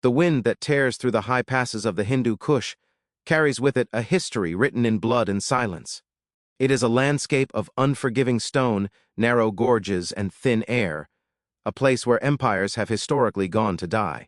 The wind that tears through the high passes of the Hindu Kush carries with it a history written in blood and silence. It is a landscape of unforgiving stone, narrow gorges, and thin air, a place where empires have historically gone to die.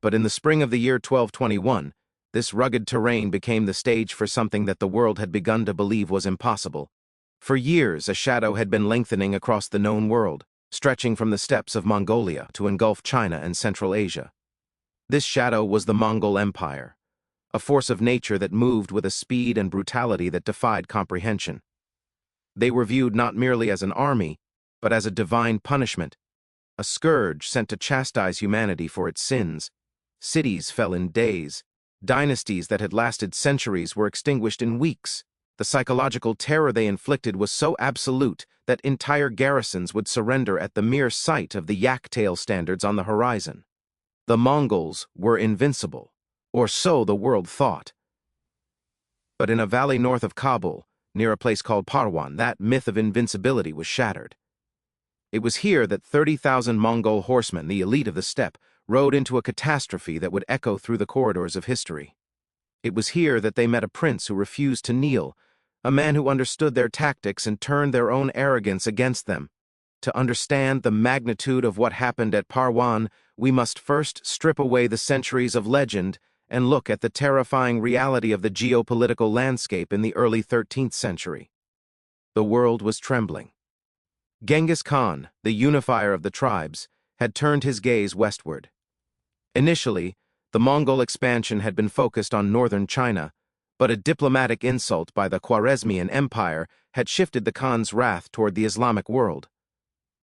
But in the spring of the year 1221, this rugged terrain became the stage for something that the world had begun to believe was impossible. For years, a shadow had been lengthening across the known world, stretching from the steppes of Mongolia to engulf China and Central Asia. This shadow was the Mongol Empire, a force of nature that moved with a speed and brutality that defied comprehension. They were viewed not merely as an army, but as a divine punishment, a scourge sent to chastise humanity for its sins. Cities fell in days. Dynasties that had lasted centuries were extinguished in weeks. The psychological terror they inflicted was so absolute that entire garrisons would surrender at the mere sight of the yak-tail standards on the horizon. The Mongols were invincible, or so the world thought. But in a valley north of Kabul, near a place called Parwan, that myth of invincibility was shattered. It was here that 30,000 Mongol horsemen, the elite of the steppe, rode into a catastrophe that would echo through the corridors of history. It was here that they met a prince who refused to kneel, a man who understood their tactics and turned their own arrogance against them. To understand the magnitude of what happened at Parwan, we must first strip away the centuries of legend and look at the terrifying reality of the geopolitical landscape in the early 13th century. The world was trembling. Genghis Khan, the unifier of the tribes, had turned his gaze westward. Initially, the Mongol expansion had been focused on northern China, but a diplomatic insult by the Khwarezmian Empire had shifted the Khan's wrath toward the Islamic world.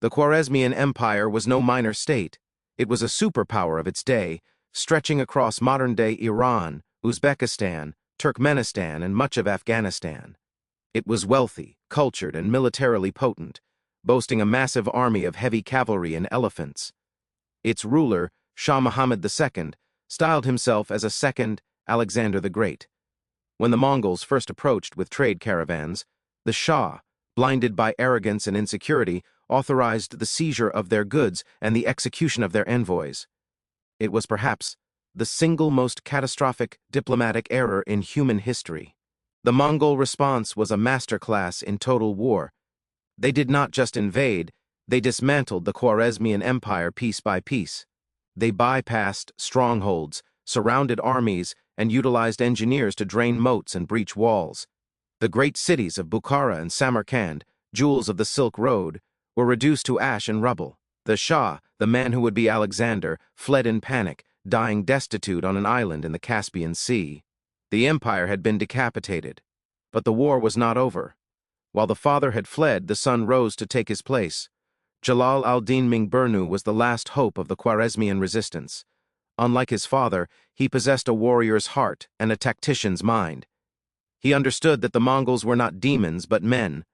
The Khwarezmian Empire was no minor state. It was a superpower of its day, stretching across modern-day Iran, Uzbekistan, Turkmenistan, and much of Afghanistan. It was wealthy, cultured, and militarily potent, boasting a massive army of heavy cavalry and elephants. Its ruler, Shah Muhammad II, styled himself as a second Alexander the Great. When the Mongols first approached with trade caravans, the Shah, blinded by arrogance and insecurity, authorized the seizure of their goods and the execution of their envoys. It was perhaps the single most catastrophic diplomatic error in human history. The Mongol response was a masterclass in total war. They did not just invade, they dismantled the Khwarezmian Empire piece by piece. They bypassed strongholds, surrounded armies, and utilized engineers to drain moats and breach walls. The great cities of Bukhara and Samarkand, jewels of the Silk Road, were reduced to ash and rubble. The Shah, the man who would be Alexander, fled in panic, dying destitute on an island in the Caspian Sea. The empire had been decapitated. But the war was not over. While the father had fled, the son rose to take his place. Jalal al-Din Mingburnu was the last hope of the Khwarezmian resistance. Unlike his father, he possessed a warrior's heart and a tactician's mind. He understood that the Mongols were not demons but men,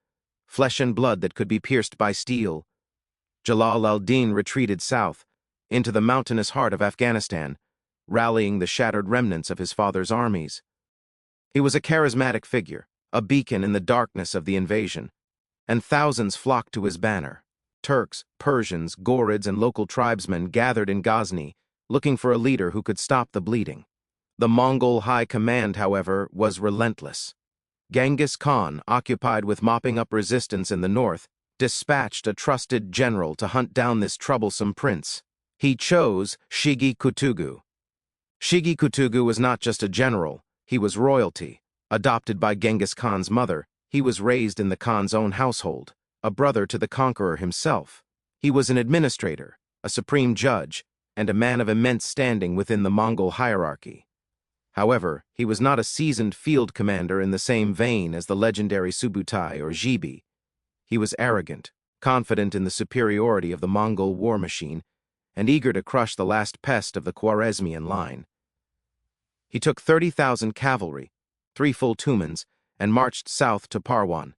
flesh and blood that could be pierced by steel. Jalal al-Din retreated south, into the mountainous heart of Afghanistan, rallying the shattered remnants of his father's armies. He was a charismatic figure, a beacon in the darkness of the invasion, and thousands flocked to his banner. Turks, Persians, Ghurids, and local tribesmen gathered in Ghazni, looking for a leader who could stop the bleeding. The Mongol high command, however, was relentless. Genghis Khan, occupied with mopping up resistance in the north, dispatched a trusted general to hunt down this troublesome prince. He chose Shigi Kutugu. Shigi Kutugu was not just a general, he was royalty. Adopted by Genghis Khan's mother, he was raised in the Khan's own household, a brother to the conqueror himself. He was an administrator, a supreme judge, and a man of immense standing within the Mongol hierarchy. However, he was not a seasoned field commander in the same vein as the legendary Subutai or Jibi. He was arrogant, confident in the superiority of the Mongol war machine, and eager to crush the last pest of the Khwarezmian line. He took 30,000 cavalry, 3 full tumans, and marched south to Parwan.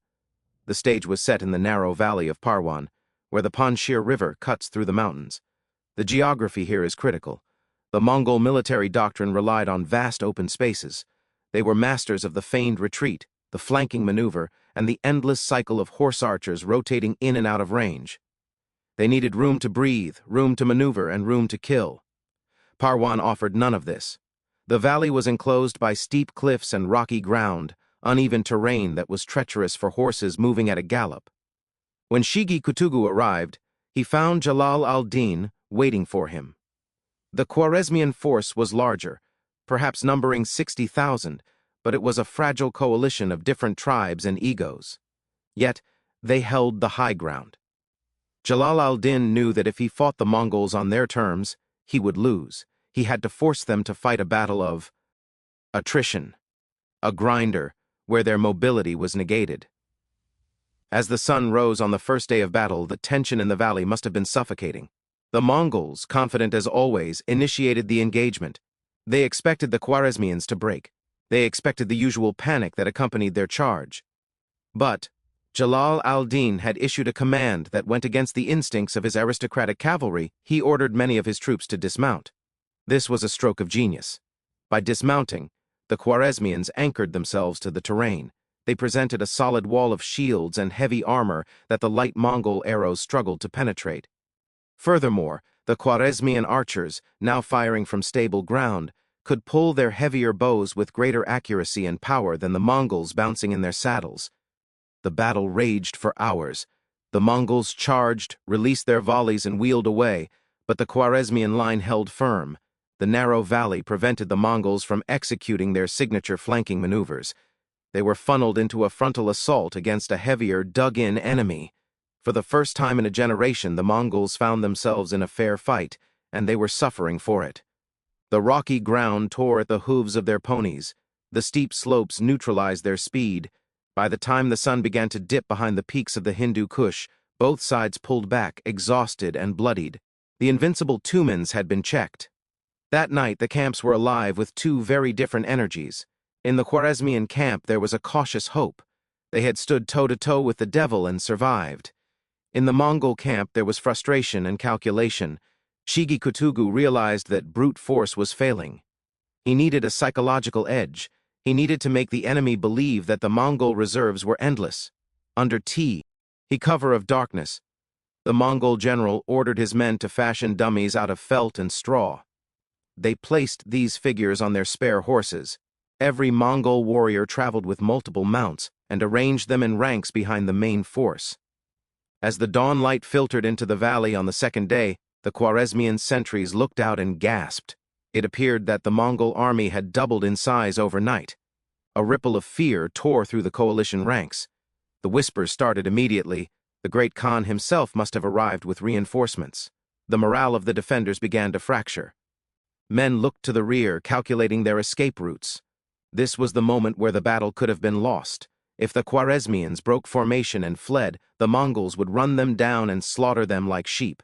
The stage was set in the narrow valley of Parwan, where the Panjshir River cuts through the mountains. The geography here is critical. The Mongol military doctrine relied on vast open spaces. They were masters of the feigned retreat, the flanking maneuver, and the endless cycle of horse archers rotating in and out of range. They needed room to breathe, room to maneuver, and room to kill. Parwan offered none of this. The valley was enclosed by steep cliffs and rocky ground, uneven terrain that was treacherous for horses moving at a gallop. When Shigi Kutugu arrived, he found Jalal al-Din waiting for him. The Khwarezmian force was larger, perhaps numbering 60,000, but it was a fragile coalition of different tribes and egos. Yet, they held the high ground. Jalal al-Din knew that if he fought the Mongols on their terms, he would lose. He had to force them to fight a battle of attrition, a grinder, where their mobility was negated. As the sun rose on the first day of battle, the tension in the valley must have been suffocating. The Mongols, confident as always, initiated the engagement. They expected the Khwarezmians to break. They expected the usual panic that accompanied their charge. But Jalal al-Din had issued a command that went against the instincts of his aristocratic cavalry. He ordered many of his troops to dismount. This was a stroke of genius. By dismounting, the Khwarezmians anchored themselves to the terrain. They presented a solid wall of shields and heavy armor that the light Mongol arrows struggled to penetrate. Furthermore, the Khwarezmian archers, now firing from stable ground, could pull their heavier bows with greater accuracy and power than the Mongols bouncing in their saddles. The battle raged for hours. The Mongols charged, released their volleys, and wheeled away, but the Khwarezmian line held firm. The narrow valley prevented the Mongols from executing their signature flanking maneuvers. They were funneled into a frontal assault against a heavier, dug-in enemy. For the first time in a generation, the Mongols found themselves in a fair fight, and they were suffering for it. The rocky ground tore at the hooves of their ponies. The steep slopes neutralized their speed. By the time the sun began to dip behind the peaks of the Hindu Kush, both sides pulled back, exhausted and bloodied. The invincible Tumans had been checked. That night, the camps were alive with two very different energies. In the Khwarezmian camp, there was a cautious hope. They had stood toe-to-toe with the devil and survived. In the Mongol camp, there was frustration and calculation. Shigi Kutugu realized that brute force was failing. He needed a psychological edge. He needed to make the enemy believe that the Mongol reserves were endless. Under cover of darkness, the Mongol general ordered his men to fashion dummies out of felt and straw. They placed these figures on their spare horses. Every Mongol warrior traveled with multiple mounts and arranged them in ranks behind the main force. As the dawn light filtered into the valley on the second day, the Khwarezmian sentries looked out and gasped. It appeared that the Mongol army had doubled in size overnight. A ripple of fear tore through the coalition ranks. The whispers started immediately. The great Khan himself must have arrived with reinforcements. The morale of the defenders began to fracture. Men looked to the rear, calculating their escape routes. This was the moment where the battle could have been lost. If the Khwarezmians broke formation and fled, the Mongols would run them down and slaughter them like sheep.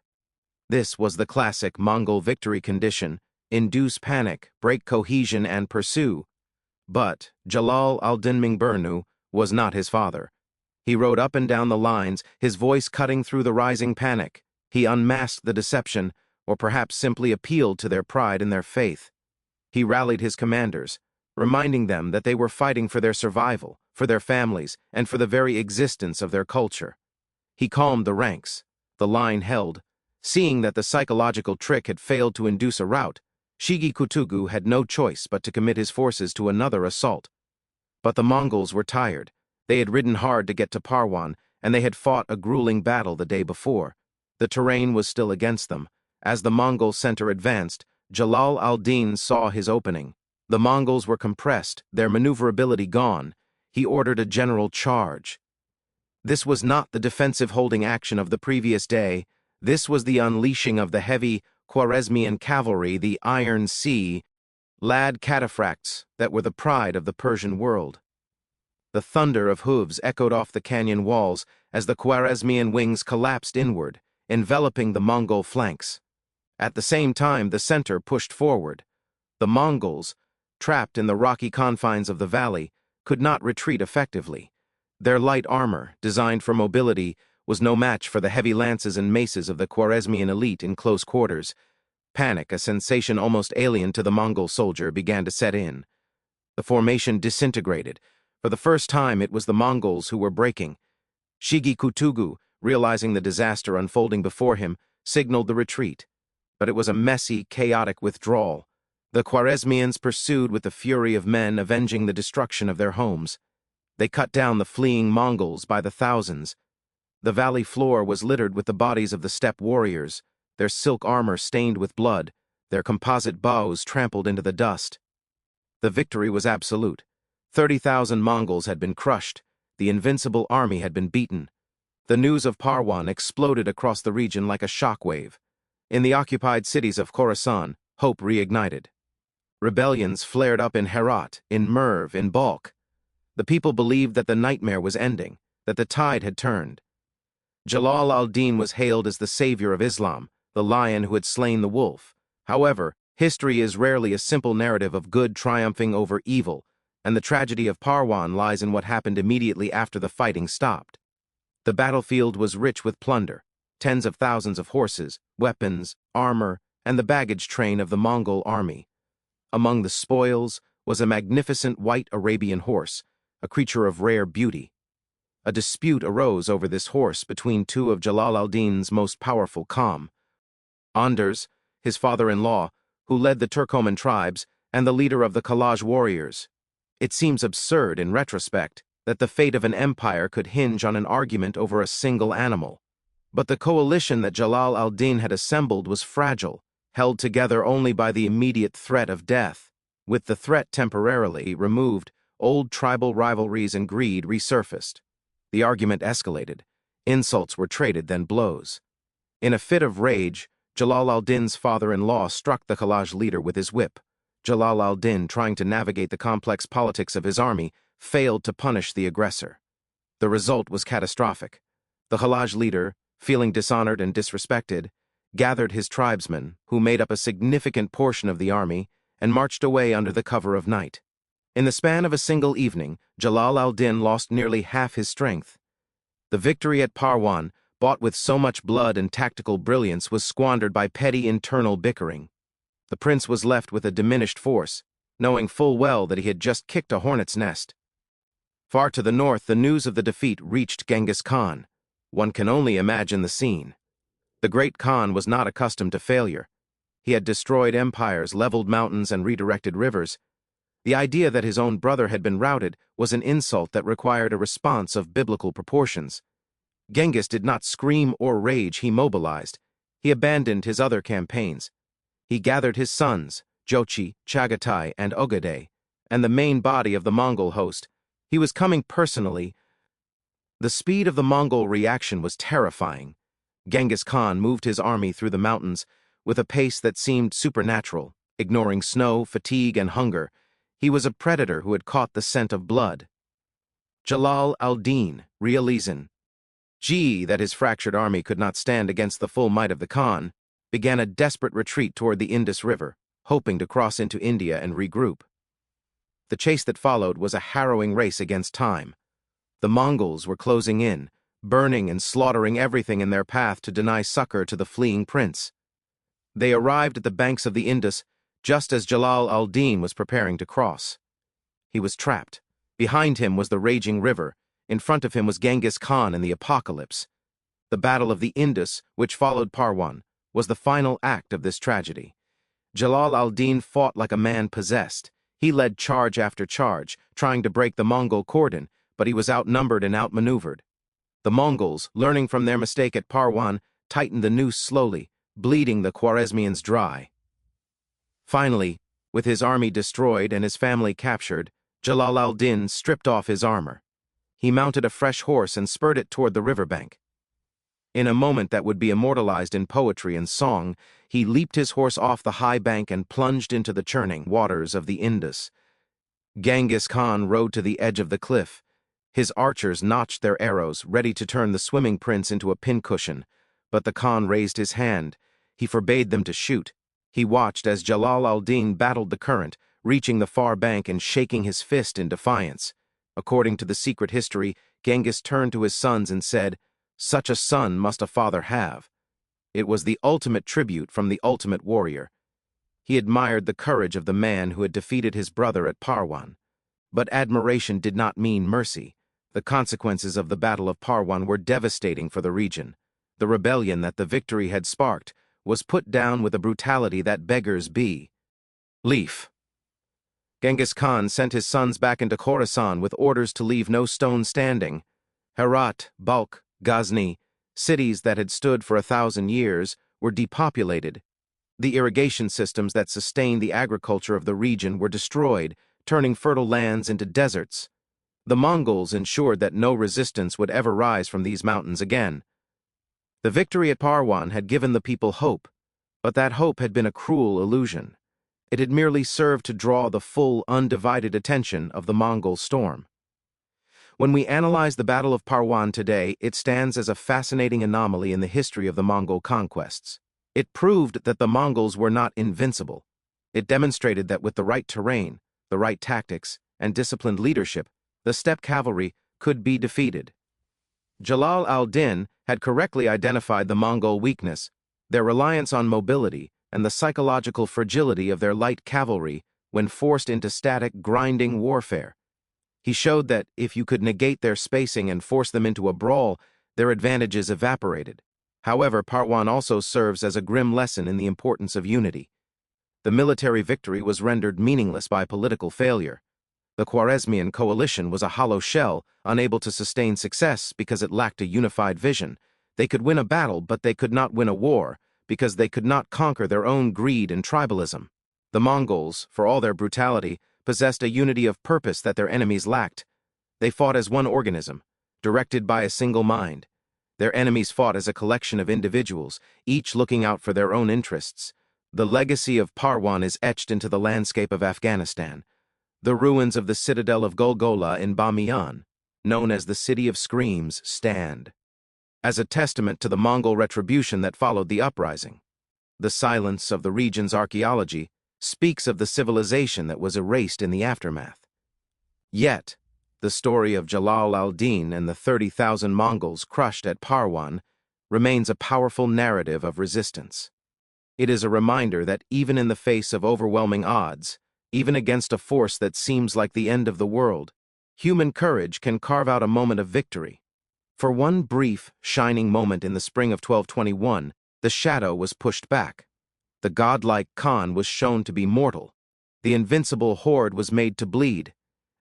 This was the classic Mongol victory condition: induce panic, break cohesion, and pursue. But Jalal al-Din Mingburnu was not his father. He rode up and down the lines, his voice cutting through the rising panic. He unmasked the deception, or perhaps simply appealed to their pride and their faith. He rallied his commanders, reminding them that they were fighting for their survival, for their families, and for the very existence of their culture. He calmed the ranks. The line held. Seeing that the psychological trick had failed to induce a rout, Shigi Kutugu had no choice but to commit his forces to another assault. But the Mongols were tired. They had ridden hard to get to Parwan, and they had fought a grueling battle the day before. The terrain was still against them. As the Mongol center advanced, Jalal al-Din saw his opening. The Mongols were compressed, their maneuverability gone. He ordered a general charge. This was not the defensive holding action of the previous day. This was the unleashing of the heavy Khwarezmian cavalry, the Iron Sea, lad cataphracts that were the pride of the Persian world. The thunder of hooves echoed off the canyon walls as the Khwarezmian wings collapsed inward, enveloping the Mongol flanks. At the same time, the center pushed forward. The Mongols, trapped in the rocky confines of the valley, could not retreat effectively. Their light armor, designed for mobility, was no match for the heavy lances and maces of the Khwarezmian elite in close quarters. Panic, a sensation almost alien to the Mongol soldier, began to set in. The formation disintegrated. For the first time, it was the Mongols who were breaking. Shigi Kutugu, realizing the disaster unfolding before him, signaled the retreat. but it was a messy, chaotic withdrawal. The Khwarezmians pursued with the fury of men avenging the destruction of their homes. They cut down the fleeing Mongols by the thousands. The valley floor was littered with the bodies of the steppe warriors, their silk armor stained with blood, their composite bows trampled into the dust. The victory was absolute. 30,000 Mongols had been crushed. The invincible army had been beaten. The news of Parwan exploded across the region like a shockwave. In the occupied cities of Khorasan, hope reignited. Rebellions flared up in Herat, in Merv, in Balkh. The people believed that the nightmare was ending, that the tide had turned. Jalal al-Din was hailed as the savior of Islam, the lion who had slain the wolf. However, history is rarely a simple narrative of good triumphing over evil, and the tragedy of Parwan lies in what happened immediately after the fighting stopped. The battlefield was rich with plunder, tens of thousands of horses, weapons, armor, and the baggage train of the Mongol army. Among the spoils was a magnificent white Arabian horse, a creature of rare beauty. A dispute arose over this horse between two of Jalal al-Din's most powerful Kham, Anders, his father-in-law, who led the Turkoman tribes, and the leader of the Kalaj warriors. It seems absurd, in retrospect, that the fate of an empire could hinge on an argument over a single animal. But the coalition that Jalal al-Din had assembled was fragile, held together only by the immediate threat of death. With the threat temporarily removed, old tribal rivalries and greed resurfaced. The argument escalated. Insults were traded, then blows. In a fit of rage, Jalal al-Din's father-in-law struck the Kalaj leader with his whip. Jalal al-Din, trying to navigate the complex politics of his army, failed to punish the aggressor. The result was catastrophic. The Kalaj leader, feeling dishonored and disrespected, gathered his tribesmen, who made up a significant portion of the army, and marched away under the cover of night. In the span of a single evening, Jalal al-Din lost nearly half his strength. The victory at Parwan, bought with so much blood and tactical brilliance, was squandered by petty internal bickering. The prince was left with a diminished force, knowing full well that he had just kicked a hornet's nest. Far to the north, the news of the defeat reached Genghis Khan. One can only imagine the scene. The great Khan was not accustomed to failure. He had destroyed empires, leveled mountains, and redirected rivers. The idea that his own brother had been routed was an insult that required a response of biblical proportions. Genghis did not scream or rage, he mobilized. He abandoned his other campaigns. He gathered his sons, Jochi, Chagatai, and Ogadai, and the main body of the Mongol host. He was coming personally. The speed of the Mongol reaction was terrifying. Genghis Khan moved his army through the mountains with a pace that seemed supernatural, ignoring snow, fatigue, and hunger. He was a predator who had caught the scent of blood. Jalal al-Din, realizing that his fractured army could not stand against the full might of the Khan, began a desperate retreat toward the Indus River, hoping to cross into India and regroup. The chase that followed was a harrowing race against time. The Mongols were closing in, burning and slaughtering everything in their path to deny succor to the fleeing prince. They arrived at the banks of the Indus just as Jalal al-Din was preparing to cross. He was trapped. Behind him was the raging river. In front of him was Genghis Khan and the apocalypse. The Battle of the Indus, which followed Parwan, was the final act of this tragedy. Jalal al-Din fought like a man possessed. He led charge after charge, trying to break the Mongol cordon, but he was outnumbered and outmaneuvered. The Mongols, learning from their mistake at Parwan, tightened the noose slowly, bleeding the Khwarezmians dry. Finally, with his army destroyed and his family captured, Jalal al-Din stripped off his armor. He mounted a fresh horse and spurred it toward the riverbank. In a moment that would be immortalized in poetry and song, he leaped his horse off the high bank and plunged into the churning waters of the Indus. Genghis Khan rode to the edge of the cliff. His archers notched their arrows, ready to turn the swimming prince into a pincushion, but the Khan raised his hand. He forbade them to shoot. He watched as Jalal al-Din battled the current, reaching the far bank and shaking his fist in defiance. According to the secret history, Genghis turned to his sons and said, "Such a son must a father have." It was the ultimate tribute from the ultimate warrior. He admired the courage of the man who had defeated his brother at Parwan. But admiration did not mean mercy. The consequences of the Battle of Parwan were devastating for the region. The rebellion that the victory had sparked was put down with a brutality that beggars belief. Genghis Khan sent his sons back into Khorasan with orders to leave no stone standing. Herat, Balkh, Ghazni, cities that had stood for 1,000 years, were depopulated. The irrigation systems that sustained the agriculture of the region were destroyed, turning fertile lands into deserts. The Mongols ensured that no resistance would ever rise from these mountains again. The victory at Parwan had given the people hope, but that hope had been a cruel illusion. It had merely served to draw the full, undivided attention of the Mongol storm. When we analyze the Battle of Parwan today, it stands as a fascinating anomaly in the history of the Mongol conquests. It proved that the Mongols were not invincible. It demonstrated that with the right terrain, the right tactics, and disciplined leadership, the steppe cavalry could be defeated. Jalal al-Din had correctly identified the Mongol weakness, their reliance on mobility, and the psychological fragility of their light cavalry when forced into static, grinding warfare. He showed that if you could negate their spacing and force them into a brawl, their advantages evaporated. However, Parwan also serves as a grim lesson in the importance of unity. The military victory was rendered meaningless by political failure. The Khwarezmian coalition was a hollow shell, unable to sustain success because it lacked a unified vision. They could win a battle, but they could not win a war, because they could not conquer their own greed and tribalism. The Mongols, for all their brutality, possessed a unity of purpose that their enemies lacked. They fought as one organism, directed by a single mind. Their enemies fought as a collection of individuals, each looking out for their own interests. The legacy of Parwan is etched into the landscape of Afghanistan. The ruins of the citadel of Golgola in Bamiyan, known as the City of Screams, stand as a testament to the Mongol retribution that followed the uprising. The silence of the region's archaeology speaks of the civilization that was erased in the aftermath. Yet, the story of Jalal al-Din and the 30,000 Mongols crushed at Parwan remains a powerful narrative of resistance. It is a reminder that even in the face of overwhelming odds, even against a force that seems like the end of the world, human courage can carve out a moment of victory. For one brief, shining moment in the spring of 1221, the shadow was pushed back. The godlike Khan was shown to be mortal. The invincible horde was made to bleed.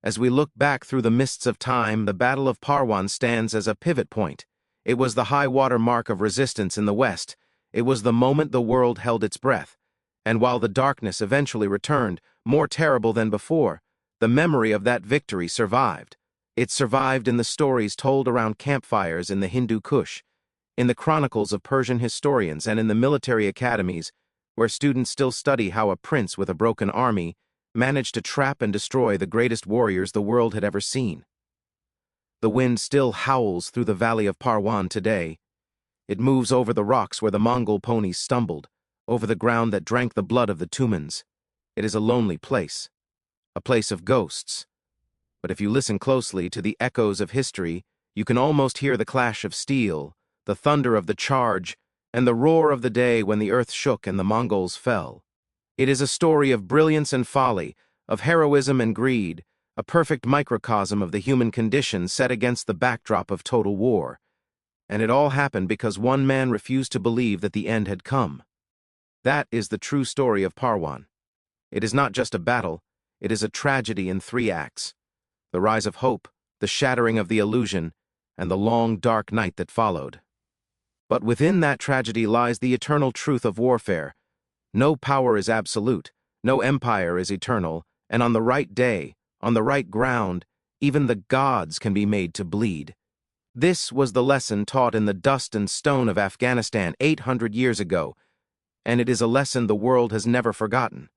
As we look back through the mists of time, the Battle of Parwan stands as a pivot point. It was the high-water mark of resistance in the West. It was the moment the world held its breath. And while the darkness eventually returned, more terrible than before, the memory of that victory survived. It survived in the stories told around campfires in the Hindu Kush, in the chronicles of Persian historians, and in the military academies, where students still study how a prince with a broken army managed to trap and destroy the greatest warriors the world had ever seen. The wind still howls through the valley of Parwan today. It moves over the rocks where the Mongol ponies stumbled, over the ground that drank the blood of the Tumans. It is a lonely place, a place of ghosts. But if you listen closely to the echoes of history, you can almost hear the clash of steel, the thunder of the charge, and the roar of the day when the earth shook and the Mongols fell. It is a story of brilliance and folly, of heroism and greed, a perfect microcosm of the human condition set against the backdrop of total war. And it all happened because one man refused to believe that the end had come. That is the true story of Parwan. It is not just a battle, it is a tragedy in 3 acts. The rise of hope, the shattering of the illusion, and the long, dark night that followed. But within that tragedy lies the eternal truth of warfare. No power is absolute, no empire is eternal, and on the right day, on the right ground, even the gods can be made to bleed. This was the lesson taught in the dust and stone of Afghanistan 800 years ago, and it is a lesson the world has never forgotten.